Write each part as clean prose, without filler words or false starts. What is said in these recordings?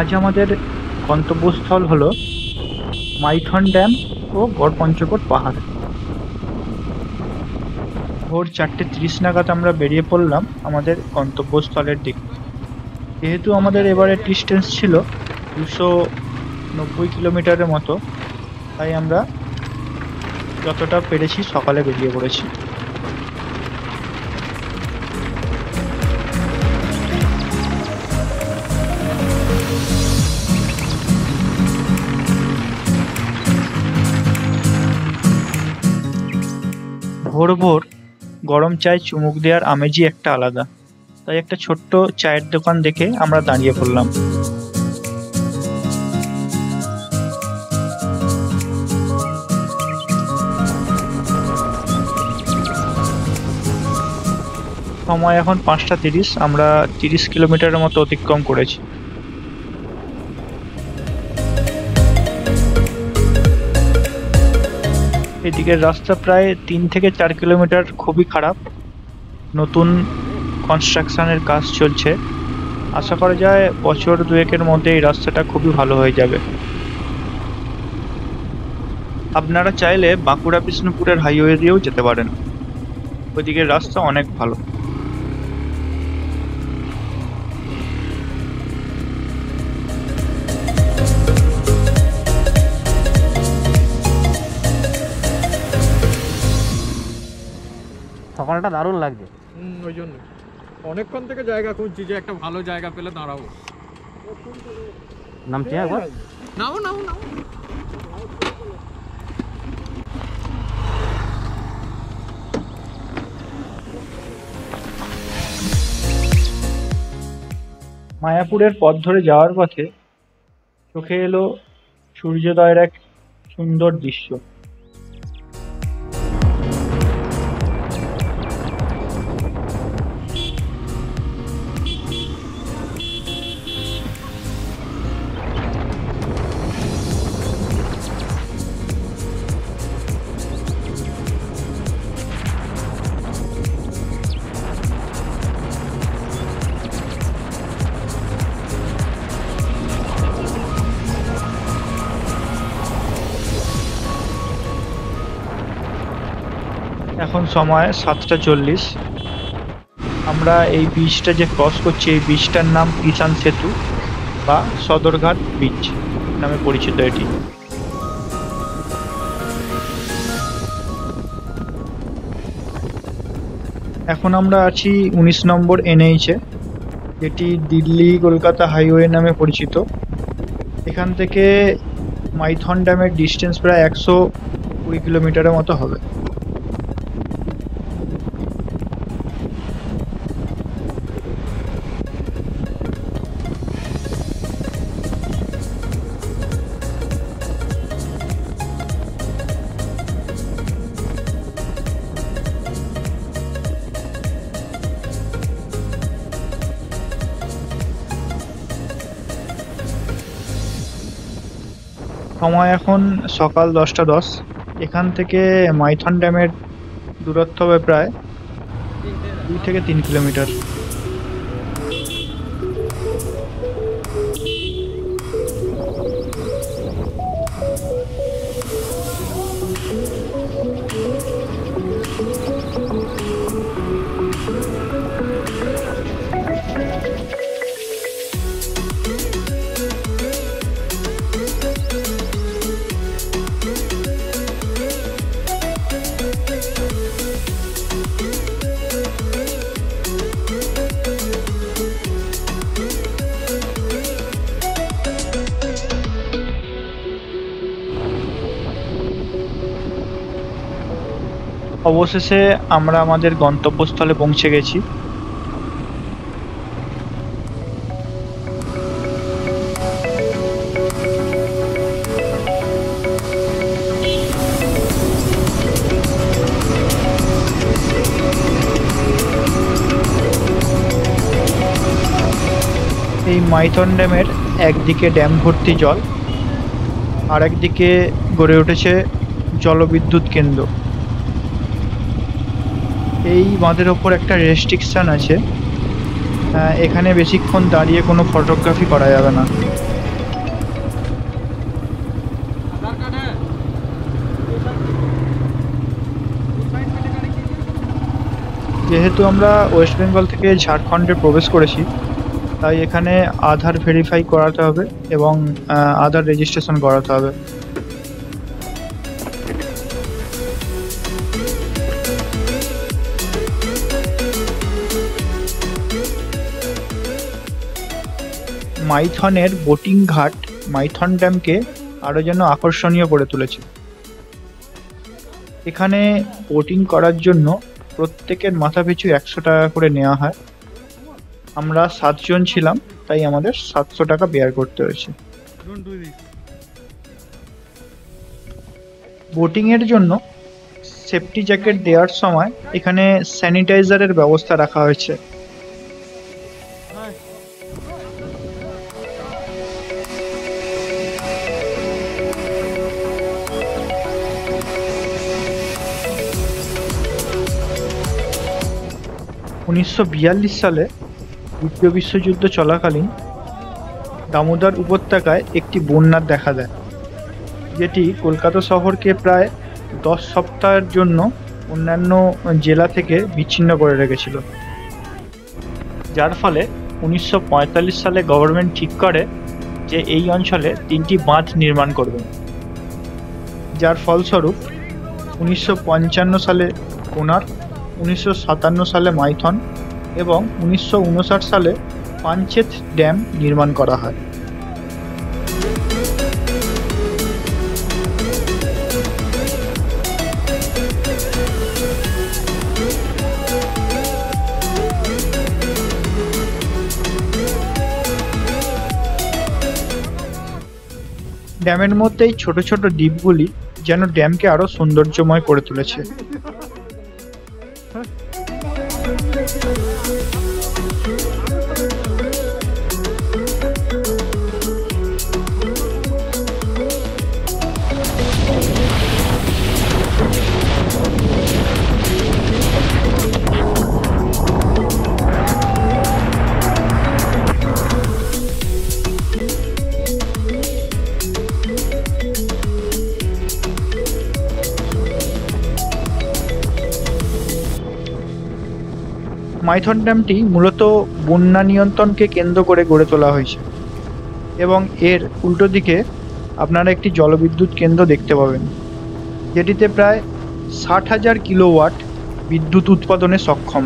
আজ আমাদের গন্তব্যস্থল হলো মাইথন ড্যাম ও গড়পঞ্চকোট পাহাড়। ভোর 4:30 নাগাদ আমরা বেরিয়ে পড়লাম আমাদের গন্তব্যস্থলের দিকে। যেহেতু আমাদের এবারে ডিস্টেন্স ছিল 290 কিলোমিটারের মতো, তাই আমরা যতটা পেরেছি সকালে বেরিয়ে পড়েছি। ভোর ভোর গরম চায়ে চুমুক দেওয়ার আমেজই একটা আলাদা, তাই একটা ছোট্ট চায়ের দোকান দেখে আমরা দাঁড়িয়ে পড়লাম। সময় এখন 5:30, আমরা 30 কিলোমিটারের মতো অতিক্রম করেছি। এদিকের রাস্তা প্রায় 3 থেকে 4 কিলোমিটার খুবই খারাপ, নতুন কনস্ট্রাকশনের কাজ চলছে। আশা করা যায় বছর দুয়েকের মধ্যে এই রাস্তাটা খুবই ভালো হয়ে যাবে। আপনারা চাইলে বাঁকুড়া বিষ্ণুপুরের হাইওয়ে দিয়েও যেতে পারেন, ওইদিকের রাস্তা অনেক ভালো। সকালটা দারুণ লাগছে। ওই জন্য অনেকক্ষণ থেকে জায়গা খুঁজছি যে একটা ভালো জায়গা পেলে দাঁড়াবো। নামছি একবার। নাও নাও নাও। মায়াপুরের পথ ধরে যাওয়ার পথে চোখে এলো সূর্যোদয়ের এক সুন্দর দৃশ্য। এখন সময় 7:40। আমরা এই ব্রিজটা যে ক্রস করছি, এই ব্রিজটার নাম কিষান সেতু বা সদরঘাট ব্রিজ নামে পরিচিত এটি। এখন আমরা আছি 19 নম্বর NH-এ, যেটি দিল্লি কলকাতা হাইওয়ে নামে পরিচিত। এখান থেকে মাইথন ড্যামের ডিস্টেন্স প্রায় 120 কিলোমিটারের মতো হবে। সময় এখন সকাল 10:10। এখান থেকে মাইথন ড্যামের দূরত্ব হবে প্রায় 2 থেকে 3 কিলোমিটার। অবশেষে আমরা আমাদের গন্তব্যস্থলে পৌঁছে গেছি। এই মাইথন ড্যামের একদিকে ড্যাম ভর্তি জল, আর একদিকে গড়ে উঠেছে জলবিদ্যুৎ কেন্দ্র। এই বাঁধের ওপর একটা রেস্ট্রিকশন আছে, এখানে বেশিক্ষণ দাঁড়িয়ে কোনো ফটোগ্রাফি করা যাবে না। যেহেতু আমরা ওয়েস্ট বেঙ্গল থেকে ঝাড়খণ্ডে প্রবেশ করেছি, তাই এখানে আধার ভেরিফাই করাতে হবে এবং আধার রেজিস্ট্রেশন করাতে হবে। মাইথনের বোটিং ঘাট মাইথন ড্যামকে আরও যেন আকর্ষণীয় করে তুলেছে। এখানে বোটিং করার জন্য প্রত্যেকের মাথাপিছু 100 টাকা করে নেওয়া হয়। আমরা 7 জন ছিলাম, তাই আমাদের 700 টাকা বেয়ার করতে হয়েছে। বোটিং এর জন্য সেফটি জ্যাকেট দেওয়ার সময় এখানে স্যানিটাইজারের ব্যবস্থা রাখা হয়েছে। উনিশশো 42 সালে দ্বিতীয় বিশ্বযুদ্ধ চলাকালীন দামোদর উপত্যকায় একটি বন্যার দেখা দেয়, যেটি কলকাতা শহরকে প্রায় 10 সপ্তাহের জন্য অন্যান্য জেলা থেকে বিচ্ছিন্ন করে রেখেছিল। যার ফলে 1945 সালে গভর্নমেন্ট ঠিক করে যে এই অঞ্চলে 3টি বাঁধ নির্মাণ করবে। যার ফলস্বরূপ 1955 সালে কোনার্ক, 1957 সালে মাইথন এবং 1959 সালে পাঞ্চেত ড্যাম নির্মাণ করা হয়। ড্যামের মধ্যেই ছোট ছোট দ্বীপগুলি যেন ড্যামকে আরো সৌন্দর্যময় করে তুলেছে। মাইথন ড্যামটি মূলত বন্যা নিয়ন্ত্রণকে কেন্দ্র করে গড়ে তোলা হয়েছে এবং এর উল্টো দিকে আপনারা একটি জলবিদ্যুৎ কেন্দ্র দেখতে পাবেন, যেটিতে প্রায় 60,000 কিলোওয়াট বিদ্যুৎ উৎপাদনে সক্ষম।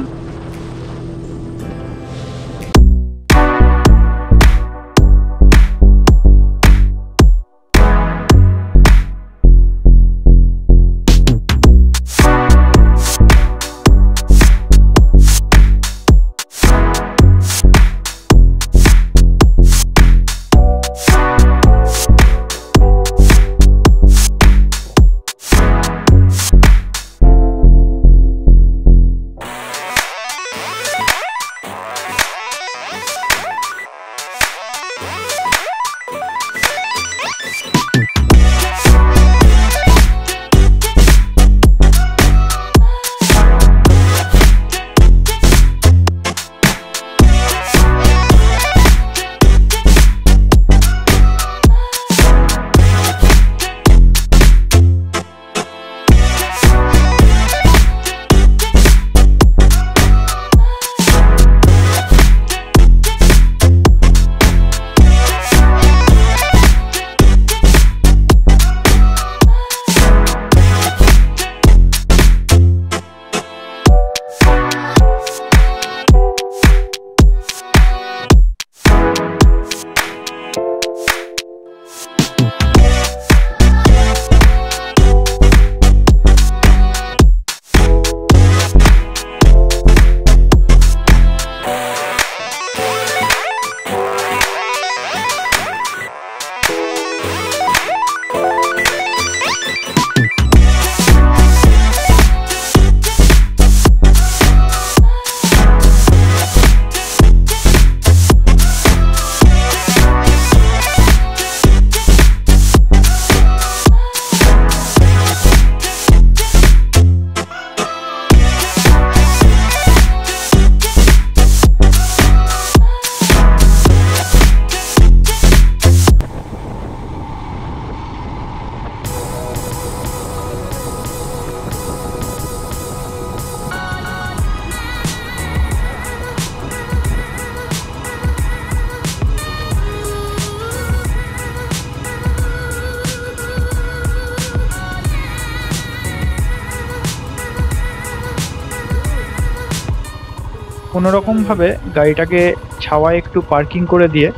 কোনোরকমভাবে গাড়িটাকে ছাওয়ায় একটু পার্কিং করে দিয়ে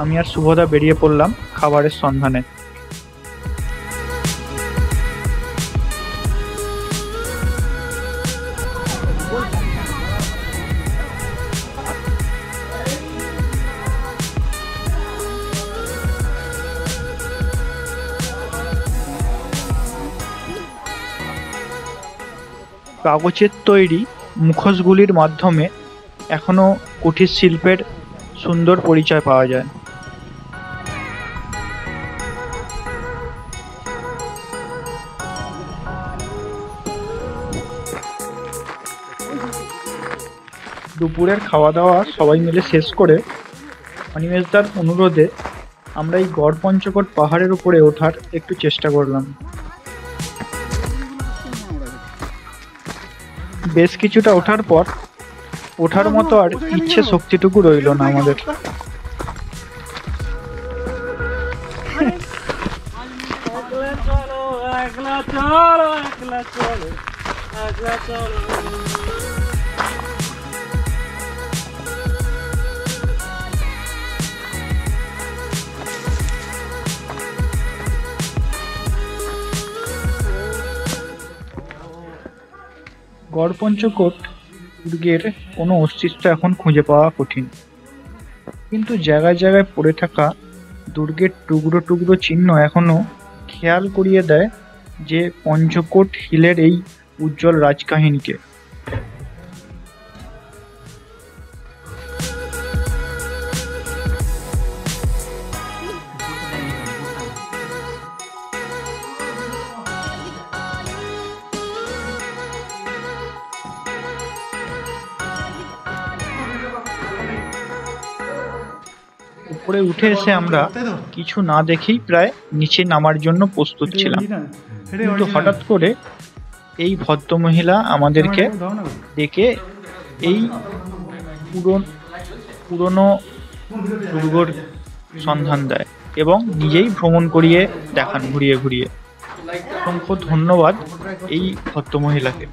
আমি আর শুভদা বেরিয়ে পড়লাম খাবারের সন্ধানে। কাগজের তৈরি মুখোশগুলির মাধ্যমে এখনো কুটির শিল্পের সুন্দর পরিচয় পাওয়া যায়। দুপুরের খাওয়া দাওয়া সবাই মিলে শেষ করে অনিমেষদার অনুরোধে আমরা এই গড়পঞ্চকোট পাহাড়ের উপরে ওঠার একটু চেষ্টা করলাম। বেশ কিছুটা ওঠার পর ওঠার মতো আর ইচ্ছে শক্তিটুকু রইল না আমাদের। গড়পঞ্চকোট দুর্গের কোনো অস্তিত্ব এখন খুঁজে পাওয়া কঠিন, কিন্তু জায়গায় জায়গায় পড়ে থাকা দুর্গের টুকরো টুকরো চিহ্ন এখনো খেয়াল করিয়ে দেয় যে পঞ্চকোট হিলের এই উজ্জ্বল রাজকাহিনীকে। উপরে উঠে এসে আমরা কিছু না দেখেই প্রায় নিচে নামার জন্য প্রস্তুত ছিলাম, কিন্তু হঠাৎ করে এই ভদ্রমহিলা আমাদেরকে ডেকে এই পুরনো দুর্গর সন্ধান দেয় এবং নিজেই ভ্রমণ করিয়ে দেখান ঘুরিয়ে ঘুরিয়ে। অসংখ্য ধন্যবাদ এই ভদ্রমহিলাকে।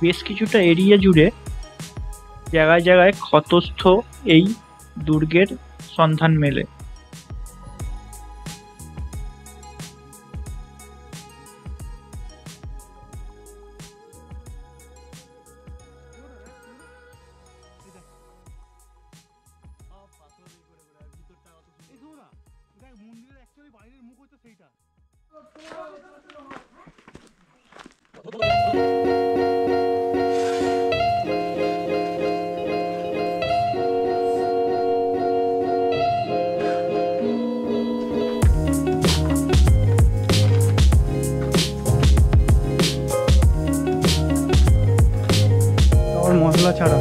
বেশ কিছুটা এরিয়া জুড়ে জায়গায় জায়গায় ক্ষতস্থ এই দুর্গের সন্ধান মেলে। মশলা ছাড়া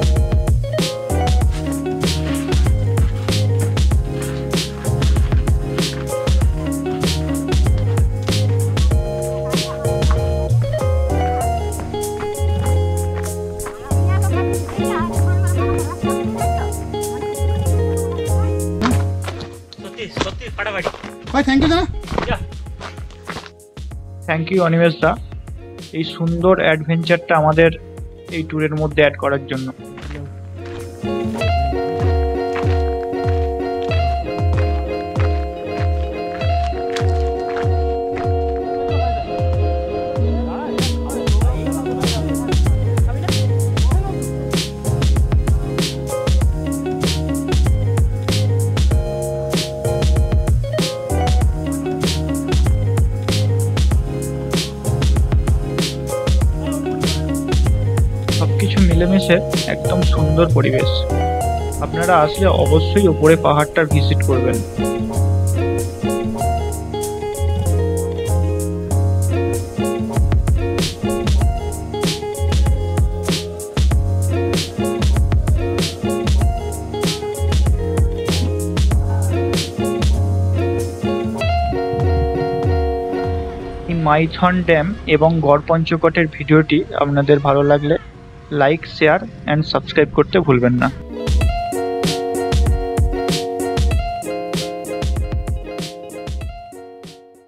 থ্যাংক ইউ অনিমেষ দা, এই সুন্দর অ্যাডভেঞ্চারটা আমাদের এই ট্যুরের মধ্যে অ্যাড করার জন্য। সবকিছু মিলেমিশে একদম সুন্দর পরিবেশ। আপনারা আসলে অবশ্যই ওপরে পাহাড়টা ভিজিট করবেন। এই মাইথন ড্যাম এবং গড় পঞ্চকোটের ভিডিওটি আপনাদের ভালো লাগলে লাইক, শেয়ার অ্যান্ড সাবস্ক্রাইব করতে ভুলবেন না।